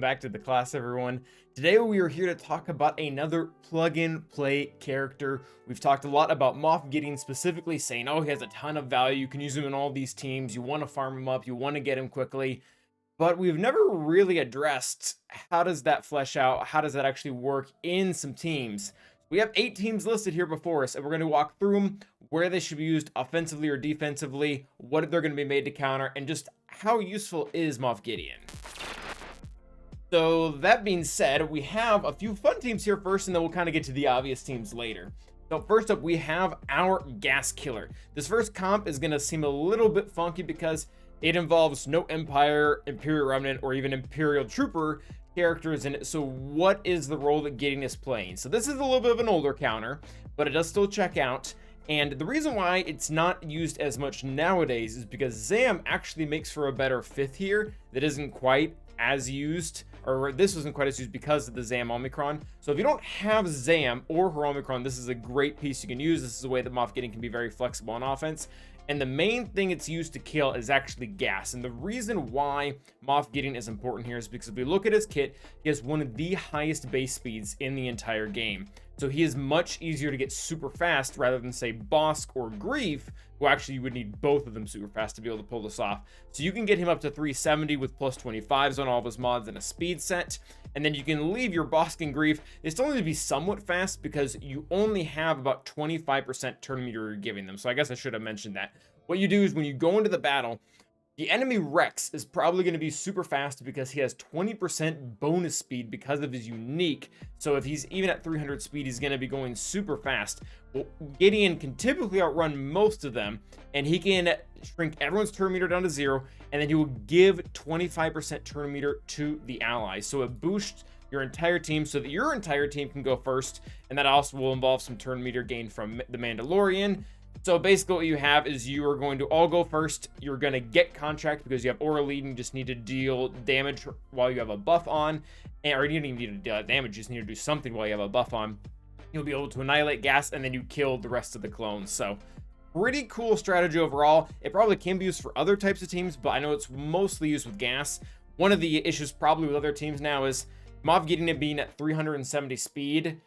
welcome back to the class, everyone. Today we are here to talk about another plug-and-play character. We've talked a lot about Moff Gideon, specifically saying, oh, he has a ton of value, you can use him in all these teams, you want to farm him up, you want to get him quickly, but we've never really addressed how does that flesh out, how does that actually work in some teams. We have 8 teams listed here before us, and we're going to walk through them, where they should be used offensively or defensively, what they're going to be made to counter, and just how useful is Moff Gideon. So that being said, we have a few fun teams here first, and then we'll kind of get to the obvious teams later. So first up, we have our gas killer. This first comp is going to seem a little bit funky because it involves no Empire, Imperial Remnant, or even Imperial Trooper characters in it. So what is the role that Gideon is playing? So this is a little bit of an older counter, but it does still check out. And the reason why it's not used as much nowadays is because Zam actually makes for a better 5th here that isn't quite as used, or this wasn't quite as used because of the Zam Omicron. So if you don't have Zam or her Omicron, this is a great piece you can use. This is a way that Moff Gideon can be very flexible on offense. And the main thing it's used to kill is actually gas. And the reason why Moff Gideon is important here is because if we look at his kit, he has one of the highest base speeds in the entire game. So he is much easier to get super fast rather than, say, Bosk or Grief, who actually you would need both of them super fast to be able to pull this off. So you can get him up to 370 with plus 25s on all of his mods and a speed set. And then you can leave your Bosk and Grief. They still need to be somewhat fast because you only have about 25% turn meter you're giving them. So I guess I should have mentioned that. What you do is when you go into the battle, the enemy Rex is probably going to be super fast because he has 20% bonus speed because of his unique. So if he's even at 300 speed, he's going to be going super fast. Well, Gideon can typically outrun most of them, and he can shrink everyone's turn meter down to 0, and then he will give 25% turn meter to the allies. So it boosts your entire team so that your entire team can go first, and that also will involve some turn meter gain from the Mandalorian. So basically what you have is you are going to all go first. You're going to get contract because you have aura lead and you just need to deal damage while you have a buff on. Or you don't even need to deal damage, you just need to do something while you have a buff on. You'll be able to annihilate gas and then you kill the rest of the clones. So pretty cool strategy overall. It probably can be used for other types of teams, but I know it's mostly used with gas. One of the issues probably with other teams now is Moff Gideon being at 370 speed.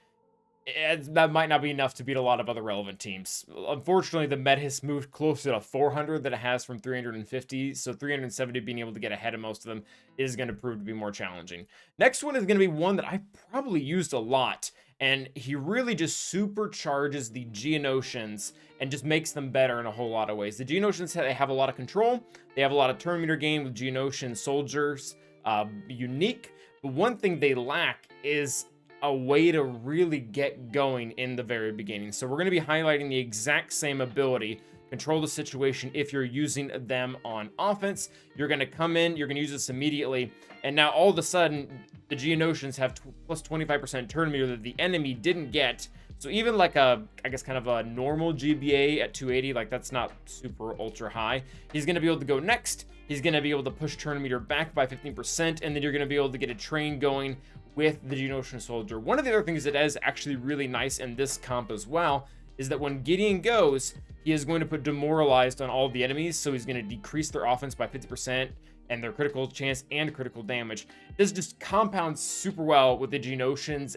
That might not be enough to beat a lot of other relevant teams. Unfortunately, the meta has moved closer to 400 than it has from 350, so 370 being able to get ahead of most of them is going to prove to be more challenging. Next one is going to be one that I probably used a lot, and he really just supercharges the Geonosians and just makes them better in a whole lot of ways. The Geonosians, they have a lot of control, they have a lot of turn meter gain with Geonosian soldiers, unique, but one thing they lack is a way to really get going in the very beginning. So we're going to be highlighting the exact same ability, control the situation. If you're using them on offense, you're going to come in, you're going to use this immediately, and now all of a sudden the Geonosians have plus 25% turn meter that the enemy didn't get. So even like I guess kind of a normal GBA at 280, like that's not super ultra high, he's going to be able to go next. He's going to be able to push turn meter back by 15%, and then you're going to be able to get a train going with the Geonosian soldier. One of the other things that is actually really nice in this comp as well is that when Gideon goes, he is going to put demoralized on all the enemies, so he's going to decrease their offense by 50% and their critical chance and critical damage. This just compounds super well with the Geonosians'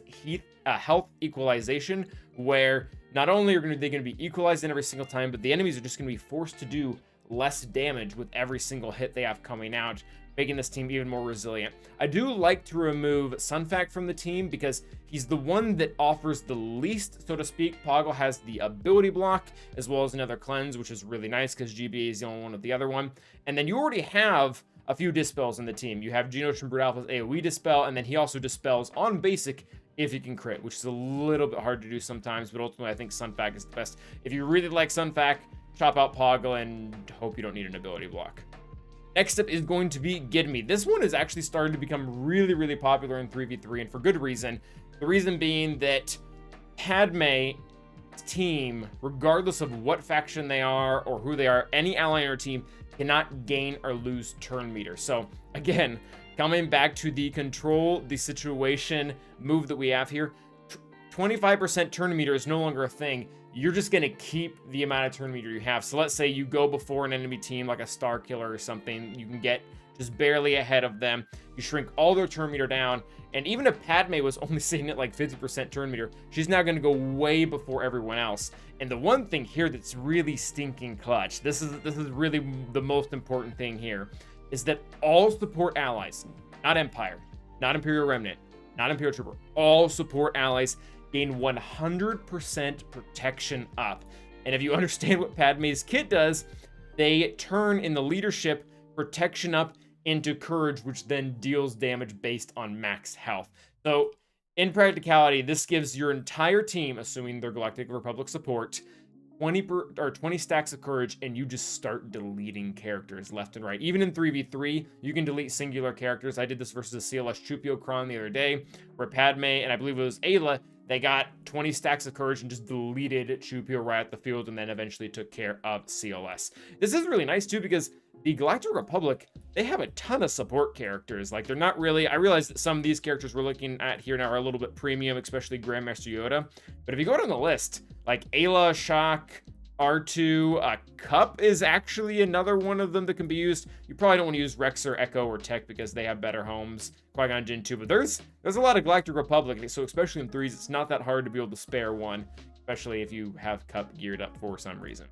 health equalization, where not only are they going to be equalized in every single time, but the enemies are just going to be forced to do less damage with every single hit they have coming out, making this team even more resilient. I do like to remove Sunfac from the team because he's the one that offers the least, so to speak. Poggle has the ability block as well as another cleanse, which is really nice because GBA is the only one with the other one. And then you already have a few dispels in the team. You have Geonosian Brute Alpha's AoE dispel, and then he also dispels on basic if you can crit, which is a little bit hard to do sometimes, but ultimately I think Sunfac is the best. If you really like Sunfac, chop out Poggle and hope you don't need an ability block. Next up is going to be Gideon. This one is actually starting to become really, really popular in 3v3, and for good reason. The reason being that Padme's team, regardless of what faction they are or who they are, any ally on your team cannot gain or lose turn meter. So again, coming back to the control the situation move that we have here, 25% turn meter is no longer a thing. You're just going to keep the amount of turn meter you have. So let's say you go before an enemy team like a Star Killer or something, you can get just barely ahead of them. You shrink all their turn meter down, and even if Padme was only sitting at like 50% turn meter, she's now going to go way before everyone else. And the one thing here that's really stinking clutch, this is really the most important thing here, is that all support allies, not Empire, not Imperial Remnant, not Imperial Trooper, all support allies gain 100% protection up. And if you understand what Padme's kit does, they turn in the leadership protection up into courage, which then deals damage based on max health. So in practicality, this gives your entire team, assuming they're Galactic Republic support, 20 stacks of courage, and you just start deleting characters left and right. Even in 3v3, you can delete singular characters. I did this versus a CLS Chupio Kron the other day, where Padme, and I believe it was Ayla, they got 20 stacks of courage and just deleted Chupio right at the field, and then eventually took care of CLS. This is really nice too, because the Galactic Republic, they have a ton of support characters. Like, they're not really, I realize that some of these characters we're looking at here now are a little bit premium, especially Grandmaster Yoda. But if you go down the list, like Ayla, Shock, R2, Cup is actually another one of them that can be used. You probably don't want to use Rex or Echo or Tech because they have better homes. Qui-Gon Jinn too, but there's a lot of Galactic Republic, so especially in 3s, it's not that hard to be able to spare one, especially if you have Cup geared up for some reason.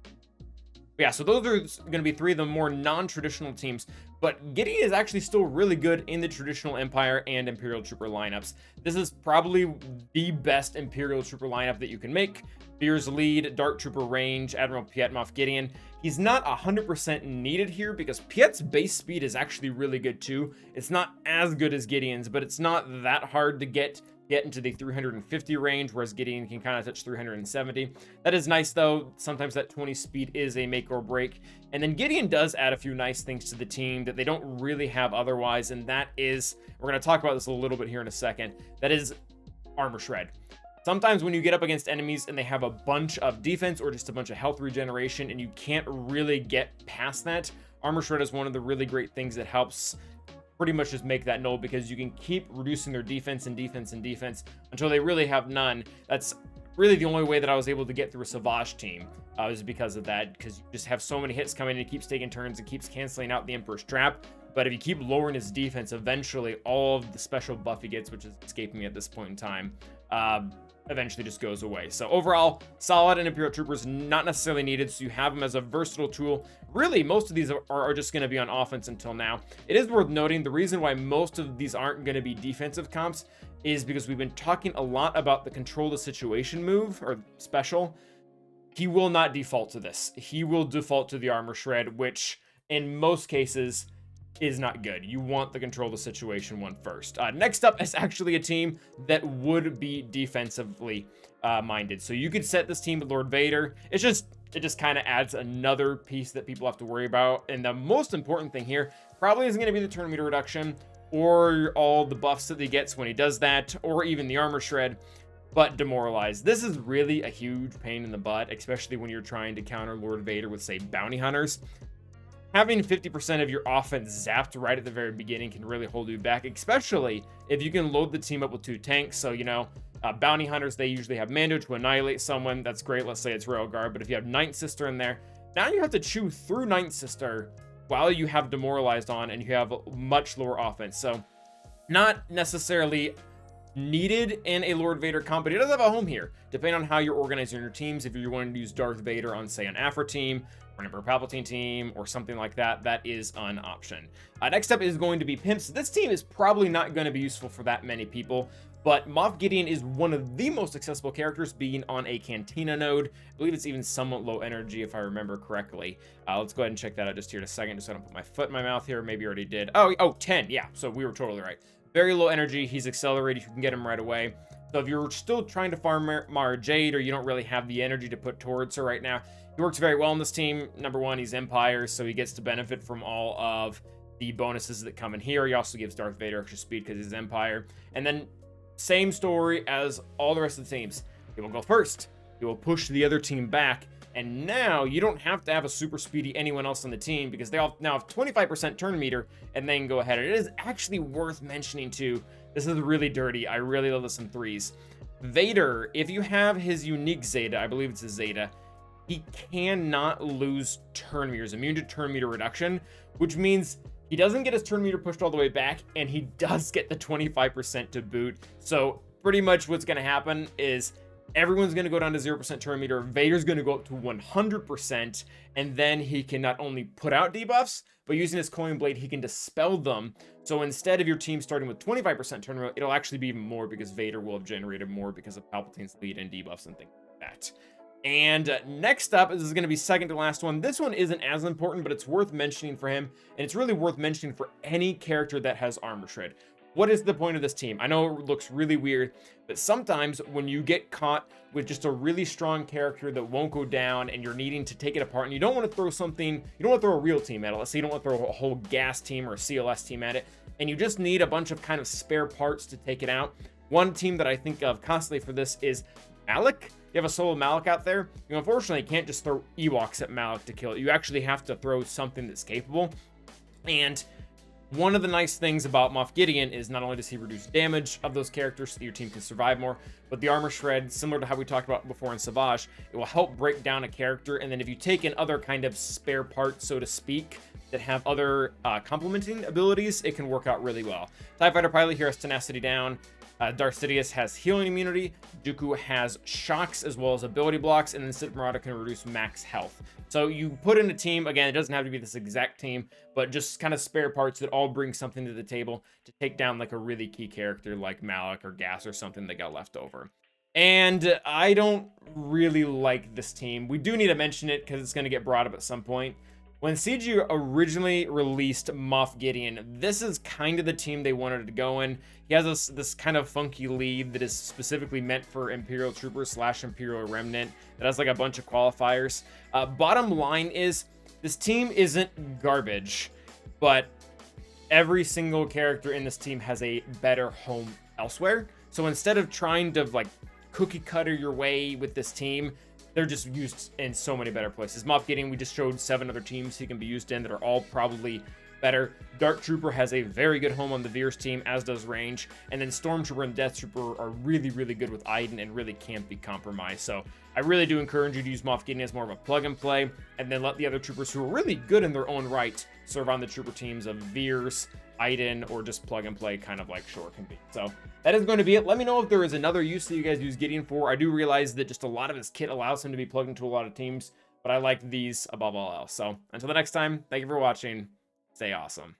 Yeah, so those are going to be 3 of the more non-traditional teams, but Gideon is actually still really good in the traditional Empire and Imperial Trooper lineups. This is probably the best Imperial Trooper lineup that you can make. Veer's lead, Dark Trooper range, Admiral Piet, Moff, Gideon. He's not 100% needed here because Piet's base speed is actually really good too. It's not as good as Gideon's, but it's not that hard to get into the 350 range, whereas Gideon can kind of touch 370. That is nice though. Sometimes that 20 speed is a make or break. And then Gideon does add a few nice things to the team that they don't really have otherwise, and that is, we're going to talk about this a little bit here in a second, that is armor shred. Sometimes when you get up against enemies and they have a bunch of defense or just a bunch of health regeneration and you can't really get past that, armor shred is one of the really great things that helps pretty much just make that null, because you can keep reducing their defense and defense and defense until they really have none. That's really the only way that I was able to get through a SWGOH team, is because of that, because you just have so many hits coming in, it keeps taking turns, it keeps canceling out the Emperor's Trap. But if you keep lowering his defense, eventually all of the special buff he gets, which is escaping me at this point in time, eventually just goes away. So overall, solid, and Imperial Troopers not necessarily needed, so you have them as a versatile tool. Really, most of these are just going to be on offense until now. It is worth noting the reason why most of these aren't going to be defensive comps is because we've been talking a lot about the control the situation move, or special. He will not default to this. He will default to the armor shred, which in most cases is not good. You want the control the situation one first. Next up is actually a team that would be defensively minded. So you could set this team with Lord Vader. It just kind of adds another piece that people have to worry about. And the most important thing here probably isn't going to be the turn meter reduction or all the buffs that he gets when he does that, or even the armor shred, but demoralize. This is really a huge pain in the butt, especially when you're trying to counter Lord Vader with, say, bounty hunters. Having 50% of your offense zapped right at the very beginning can really hold you back, especially if you can load the team up with 2 tanks. So, you know, bounty hunters, they usually have Mando to annihilate someone. That's great. Let's say it's Royal Guard. But if you have Ninth Sister in there, now you have to chew through Ninth Sister while you have demoralized on and you have much lower offense. So not necessarily needed in a Lord Vader comp, but he does have a home here, depending on how you're organizing your teams. If you're wanting to use Darth Vader on, say, an Afra team, or an Emperor Palpatine team, or something like that, that is an option. Next up is going to be Pimps. This team is probably not going to be useful for that many people, but Moff Gideon is one of the most accessible characters, being on a Cantina node. I believe it's even somewhat low energy, if I remember correctly. Let's go ahead and check that out just here in a second, just so I don't put my foot in my mouth here. Maybe I already did. Oh, 10. Yeah, so we were totally right. Very low energy. He's accelerated. You can get him right away. So if you're still trying to farm Mara Jade, or you don't really have the energy to put towards her right now, he works very well in this team. Number one, he's Empire, so he gets to benefit from all of the bonuses that come in here. He also gives Darth Vader extra speed because he's Empire. And then same story as all the rest of the teams. He will go first. He will push the other team back. And now you don't have to have a super speedy anyone else on the team, because they all now have 25% turn meter and then go ahead. And it is actually worth mentioning too. This is really dirty. I really love this in 3s. Vader, if you have his unique Zeta, I believe it's a Zeta, he cannot lose turn meters, immune to turn meter reduction, which means He doesn't get his turn meter pushed all the way back, and he does get the 25% to boot. So pretty much what's going to happen is everyone's going to go down to 0% turn meter. Vader's going to go up to 100%, and then he can not only put out debuffs, but using his coin blade, he can dispel them. So instead of your team starting with 25% turn rate, it'll actually be even more because Vader will have generated more because of Palpatine's lead and debuffs and things like that. And next up, this is going to be second to last one. This one isn't as important, but it's worth mentioning for him, and it's really worth mentioning for any character that has armor shred. What is the point of this team? I know it looks really weird, but sometimes when you get caught with just a really strong character that won't go down and you're needing to take it apart, and you don't want to throw something, you don't want to throw a real team at it. Let's say you don't want to throw a whole gas team or a CLS team at it, and you just need a bunch of kind of spare parts to take it out. One team that I think of constantly for this is Malak. You have a solo Malak out there, you unfortunately can't just throw Ewoks at Malak to kill it. You actually have to throw something that's capable. And one of the nice things about Moff Gideon is not only does he reduce damage of those characters so that your team can survive more, but the armor shred, similar to how we talked about before in SWGOH, it will help break down a character. And then if you take in other kind of spare parts, so to speak, that have other complementing abilities, it can work out really well. TIE Fighter Pilot here has Tenacity down. Darth Sidious has healing immunity, Dooku has shocks as well as ability blocks, and then Sith Marauder can reduce max health. So you put in a team, again, it doesn't have to be this exact team, but just kind of spare parts that all bring something to the table to take down like a really key character like Malak or Gas or something that got left over. And I don't really like this team. We do need to mention it because it's going to get brought up at some point. When CG originally released Moff Gideon, this is kind of the team they wanted to go in. He has this kind of funky lead that is specifically meant for Imperial Troopers / Imperial Remnant that has like a bunch of qualifiers. Bottom line is, this team isn't garbage, but every single character in this team has a better home elsewhere. So instead of trying to like cookie cutter your way with this team, they're just used in so many better places. Moff Gideon, we just showed 7 other teams he can be used in that are all probably better. Dark Trooper has a very good home on the Veers team, as does Range. And then Stormtrooper and Death Trooper are really, really good with Iden and really can't be compromised. So I really do encourage you to use Moff Gideon as more of a plug and play, and then let the other troopers who are really good in their own right serve on the trooper teams of Veers, Iden, or just plug and play, kind of like Shore can be. So that is going to be it. Let me know if there is another use that you guys use Gideon for. I do realize that just a lot of his kit allows him to be plugged into a lot of teams, but I like these above all else. So until the next time, thank you for watching. Stay awesome.